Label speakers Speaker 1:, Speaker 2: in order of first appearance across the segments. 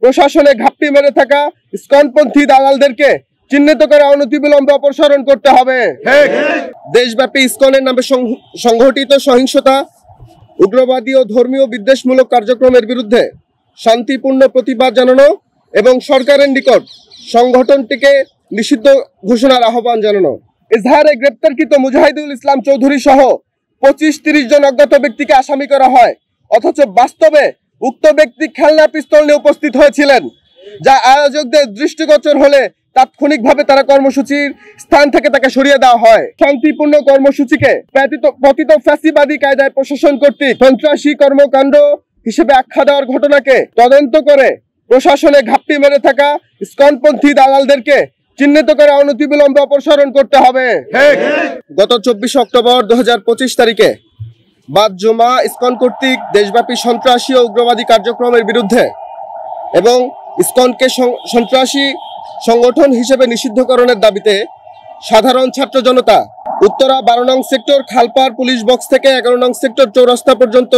Speaker 1: প্রশাসনে ঘাপটি মেরে থাকা ইসকনপন্থী দালালদেরকে চিহ্নিত করে অনতিবিলম্বে অপসারণ করতে হবে। দেশব্যাপী ইসকনের নামে সংঘটিত সহিংসতা, উগ্রবাদী ও ধর্মীয় বিদ্বেষমূলক কার্যক্রমের বিরুদ্ধে শান্তিপূর্ণ প্রতিবাদ জানানো এবং সরকারের নিকট সংগঠনটিকে নিষিদ্ধ ঘোষণার আহ্বান জানানো। এজাহারে গ্রেপ্তারকৃত মুজাহিদুল ইসলাম চৌধুরী সহ 25-30 জন অজ্ঞাত ব্যক্তিকে আসামি করা হয়, অথচ বাস্তবে উক্ত ব্যক্তি খেলনা পিস্তল নিয়ে উপস্থিত হয়েছিলেন, যা আয়োজকদের দৃষ্টিগোচর হলে তাৎক্ষণিকভাবে তারা কর্মসূচির স্থান থেকে তাকে সরিয়ে দেওয়া হয়। শান্তিপূর্ণ কর্মসূচিকে পতিত ফ্যাসিবাদী কায়দায় প্রশাসন কর্তৃক সন্ত্রাসী কর্মকাণ্ড হিসেবে আখ্যা দেওয়ার ঘটনাকে তদন্ত করে প্রশাসনে ঘাপটি মেরে থাকা ইসকনপন্থী দালালদেরকে চিহ্নিত করে অনতিবিলম্বে অপসারণ করতে হবে। গত 24 অক্টোবর 2025 তারিখে বাদ জুমা ইসকন কর্তৃক দেশব্যাপী সন্ত্রাসী ও উগ্রবাদী কার্যক্রমের বিরুদ্ধে এবং ইসকনকে সন্ত্রাসী সংগঠন হিসেবে নিষিদ্ধকরণের দাবিতে সাধারণ ছাত্র জনতা উত্তরা 12 নং সেক্টর খালপাড় পুলিশ বক্স থেকে 11 নং সেক্টর চৌরাস্তা পর্যন্ত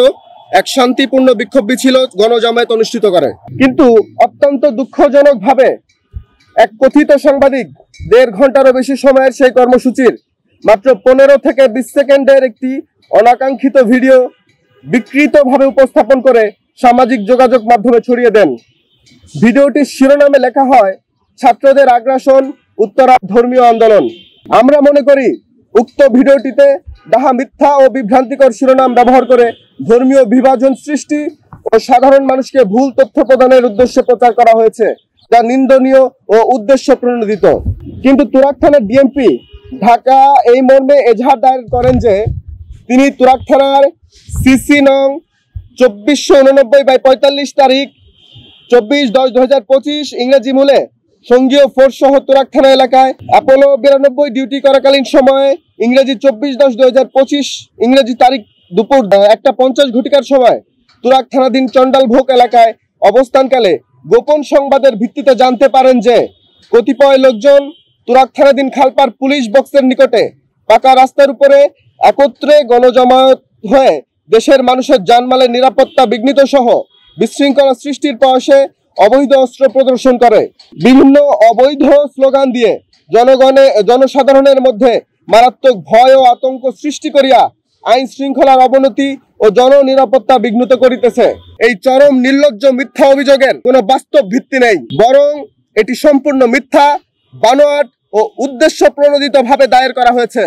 Speaker 1: এক শান্তিপূর্ণ বিক্ষোভ মিছিল গণজামায়াত অনুষ্ঠিত করে। কিন্তু অত্যন্ত দুঃখজনকভাবে এক কথিত সাংবাদিক 1.5 ঘন্টারও বেশি সময়ের সেই কর্মসূচির মাত্র 15 থেকে 20 সেকেন্ডের একটি অনাকাঙ্ক্ষিত ভিডিও বিকৃতভাবে উপস্থাপন করে সামাজিক যোগাযোগ মাধ্যমে ছড়িয়ে দেন। ভিডিওটির শিরোনামে লেখা হয়, ছাত্রদের আগ্রাসন, উত্তরা ধর্মীয় আন্দোলন। আমরা মনে করি উক্ত ভিডিওটিতে ডাহা মিথ্যা ও বিভ্রান্তিকর শিরোনাম ব্যবহার করে ধর্মীয় বিভাজন সৃষ্টি ও সাধারণ মানুষকে ভুল তথ্য প্রদানের উদ্দেশ্যে প্রচার করা হয়েছে, যা নিন্দনীয় ও উদ্দেশ্য প্রণোদিত। কিন্তু তুরাগ থানার ডিএমপি ঢাকা এই মর্মে এজাহার দায়ের করেন যে তিনি তুরাগ থানার সিসি নং 2489/45 তারিখ 24/10/2025 ইংরেজি মূলে সঙ্গীয় ফোর্স সহ তুরাগ থানা এলাকায় অ্যাপোলো 92 ডিউটি করাকালীন সময়ে ইংরেজি 24/10/2025 ইংরেজি তারিখ দুপুর 1:50 ঘটিকার সময় তুরাগ থানাধীন চন্ডালভোগ এলাকায় অবস্থানকালে গোপন সংবাদের ভিত্তিতে জানতে পারেন যে কতিপয় লোকজন তুরাগ থানাধীন খালপাড় পুলিশ বক্সের নিকটে পাকা রাস্তার উপরে একত্রে গণজমায়েত হয়ে দেশের মানুষের জানমালের নিরাপত্তা বিঘ্নিত সহ বিশৃঙ্খলা সৃষ্টির প্রয়াসে অবৈধ অস্ত্র প্রদর্শন করে, বিভিন্ন অবৈধ স্লোগান দিয়ে জনসাধারণের মধ্যে মারাত্মক ভয় ও আতঙ্ক সৃষ্টি করিয়া আইন শৃঙ্খলার অবনতি ও জননিরাপত্তা বিঘ্নিত করিতেছে। এই চরম নির্লজ্জ মিথ্যা অভিযোগের কোনো বাস্তব ভিত্তি নেই, বরং এটি সম্পূর্ণ মিথ্যা, বানোয়াট ও উদ্দেশ্য প্রণোদিত ভাবে দায়ের করা হয়েছে,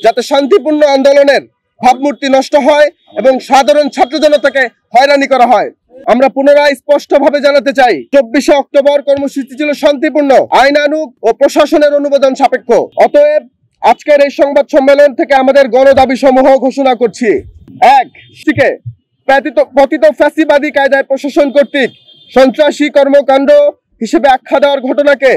Speaker 1: যাতে শান্তিপূর্ণ আন্দোলনের ভাবমূর্তি নষ্ট হয় এবং সাধারণ ছাত্র জনতাকে হয়রানি করা হয়। আমরা পুনরায় স্পষ্টভাবে জানাতে চাই, 24 অক্টোবর কর্মসূচি ছিল শান্তিপূর্ণ, আইনানুগ ও প্রশাসনের অনুমোদন সাপেক্ষ। অতএব আজকের এই সংবাদ সম্মেলন থেকে আমাদের গণদাবি সমূহ ঘোষণা করছি। 1. পতিত ফ্যাসিবাদী কায়দায় প্রশাসন কর্তৃক সন্ত্রাসী কর্মকাণ্ড হিসেবে আখ্যা দেওয়ার ঘটনাকে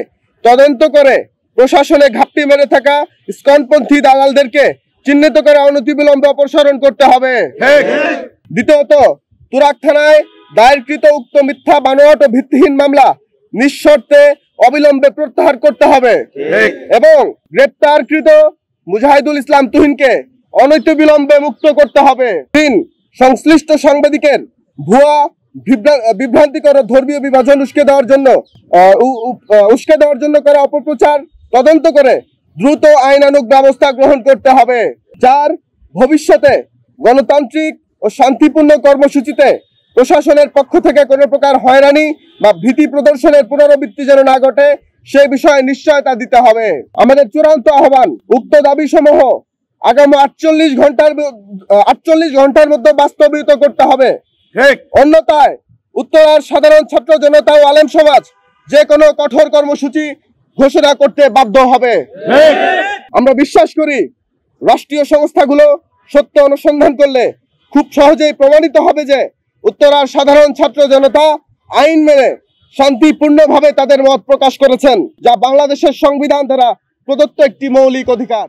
Speaker 1: তদন্ত করে প্রশাসনে ঘাপটি মেরে থাকা ইসকনপন্থী দালালদেরকে চিহ্নিত করে অনতিবিলম্বে অপসারণ করতে হবে। দ্বিতীয়ত, তুরাগ থানায় দায়েরকৃত উক্ত মিথ্যা, বানোয়াট ও ভিত্তিহীন মামলা নিঃশর্তে অবিলম্বে প্রত্যাহার করতে হবে এবং গ্রেপ্তারকৃত মুজাহিদুল ইসলাম তুহিনকে অনতিবিলম্বে মুক্ত করতে হবে। 3. সংশ্লিষ্ট সাংবাদিকের ভুয়া বিভ্রান্তিকর ধর্মীয় বিভাজন উস্কে দেওয়ার জন্য করা অপপ্রচার তদন্ত করে দ্রুত আইনানুগ ব্যবস্থা গ্রহণ করতে হবে। 4. ভবিষ্যতে গণতান্ত্রিক ও শান্তিপূর্ণ কর্মসূচিতে প্রশাসনের পক্ষ থেকে কোনো প্রকার হয়রানি বা ভীতি প্রদর্শনের পুনরাবৃত্তি যেন না ঘটে, সেই বিষয়ে নিশ্চয়তা দিতে হবে। আমাদের চূড়ান্ত আহ্বান, উক্ত দাবি সমূহ আগামী 48 ঘন্টার মধ্যে বাস্তবায়িত করতে হবে। অন্যথায় উত্তরার সাধারণ ছাত্র জনতা ও আলেম সমাজ যে কোনো কঠোর কর্মসূচি ঘোষণা করতে বাধ্য হবে। আমরা বিশ্বাস করি রাষ্ট্রীয় সংস্থাগুলো সত্য অনুসন্ধান করলে খুব সহজেই প্রমাণিত হবে যে উত্তরার সাধারণ ছাত্র জনতা আইন মেনে শান্তিপূর্ণভাবে তাদের মত প্রকাশ করেছেন, যা বাংলাদেশের সংবিধান দ্বারা প্রদত্ত একটি মৌলিক অধিকার।